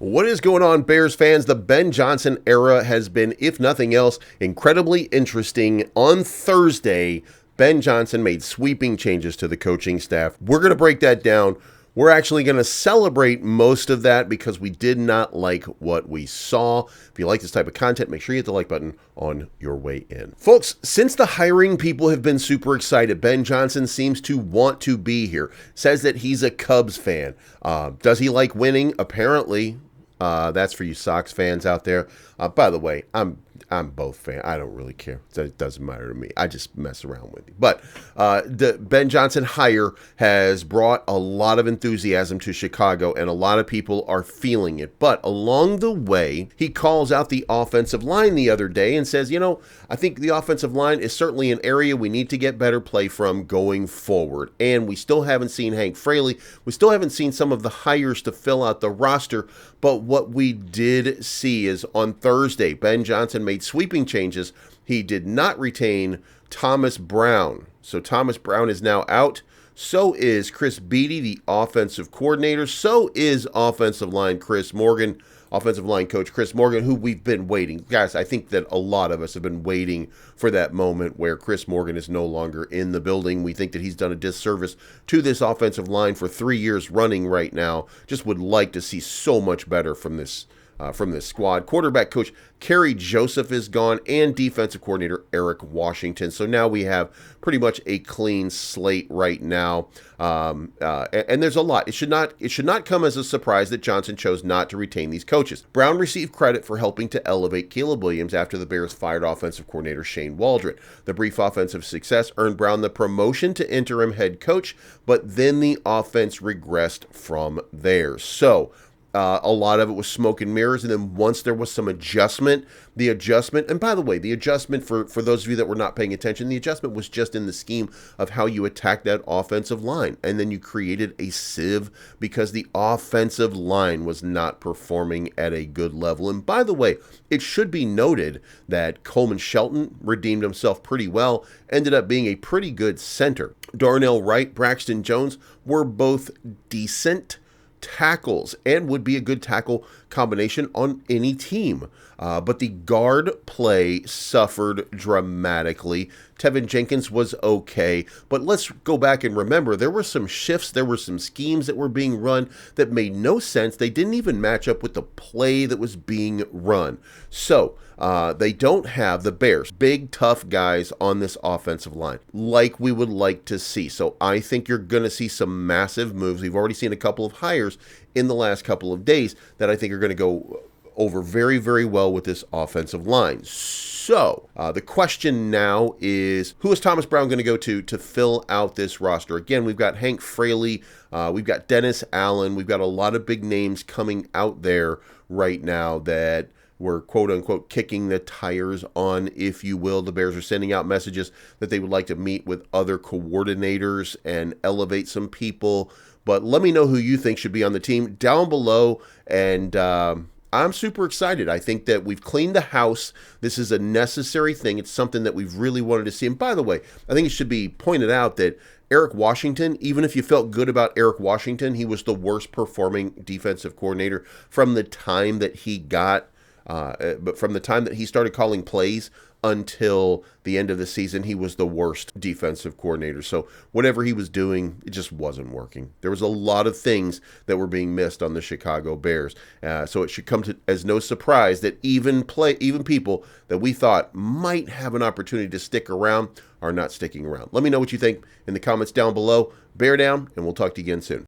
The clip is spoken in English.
What is going on, Bears fans? The Ben Johnson era has been, if nothing else, incredibly interesting. On Thursday, Ben Johnson made sweeping changes to the coaching staff. We're going to break that down. We're actually going to celebrate most of that because we did not like what we saw. If you like this type of content, make sure you hit the like button on your way in. Folks, since the hiring people have been super excited, Ben Johnson seems to want to be here. Says that he's a Cubs fan. Does he like winning? Apparently. That's for you Sox fans out there. By the way, I'm both fan. I don't really care. It doesn't matter to me. I just mess around with you. But the Ben Johnson hire has brought a lot of enthusiasm to Chicago, and a lot of people are feeling it. But along the way, he calls out the offensive line the other day and says, I think the offensive line is certainly an area we need to get better play from going forward. And we still haven't seen Hank Fraley. We still haven't seen some of the hires to fill out the roster. But what we did see is on Thursday, Ben Johnson made sweeping changes. He did not retain Thomas Brown. So Thomas Brown is now out. So is Chris Beatty, the offensive coordinator. So is offensive line coach Chris Morgan, who we've been waiting. Guys, I think that a lot of us have been waiting for that moment where Chris Morgan is no longer in the building. We think that he's done a disservice to this offensive line for 3 years running right now. Just would like to see so much better from this squad. Quarterback coach Kerry Joseph is gone, and defensive coordinator Eric Washington. So now we have pretty much a clean slate right now. And there's a lot. It should not come as a surprise that Johnson chose not to retain these coaches. Brown received credit for helping to elevate Caleb Williams after the Bears fired offensive coordinator Shane Waldron. The brief offensive success earned Brown the promotion to interim head coach, but then the offense regressed from there. So a lot of it was smoke and mirrors, and then once there was some adjustment, and by the way, the adjustment, for those of you that were not paying attention, the adjustment was just in the scheme of how you attack that offensive line, and then you created a sieve because the offensive line was not performing at a good level. And by the way, it should be noted that Coleman Shelton redeemed himself pretty well, ended up being a pretty good center. Darnell Wright, Braxton Jones were both decent tackles and would be a good tackle combination on any team. But the guard play suffered dramatically. Tevin Jenkins was okay, but let's go back and remember there were some shifts, there were some schemes that were being run that made no sense. They didn't even match up with the play that was being run. So they don't have the Bears, big, tough guys on this offensive line like we would like to see. So I think you're going to see some massive moves. We've already seen a couple of hires in the last couple of days that I think are going to go over very, very well with this offensive line. So the question now is, who is Thomas Brown going to go to fill out this roster? Again, we've got Hank Fraley, we've got Dennis Allen, we've got a lot of big names coming out there right now that we're quote-unquote kicking the tires on, if you will. The Bears are sending out messages that they would like to meet with other coordinators and elevate some people. But let me know who you think should be on the team down below. And I'm super excited. I think that we've cleaned the house. This is a necessary thing. It's something that we've really wanted to see. And by the way, I think it should be pointed out that Eric Washington, even if you felt good about Eric Washington, he was the worst performing defensive coordinator from the time that he started calling plays until the end of the season. He was the worst defensive coordinator. So whatever he was doing, it just wasn't working. There was a lot of things that were being missed on the Chicago Bears. So it should come as no surprise that even people that we thought might have an opportunity to stick around are not sticking around. Let me know what you think in the comments down below. Bear down, and we'll talk to you again soon.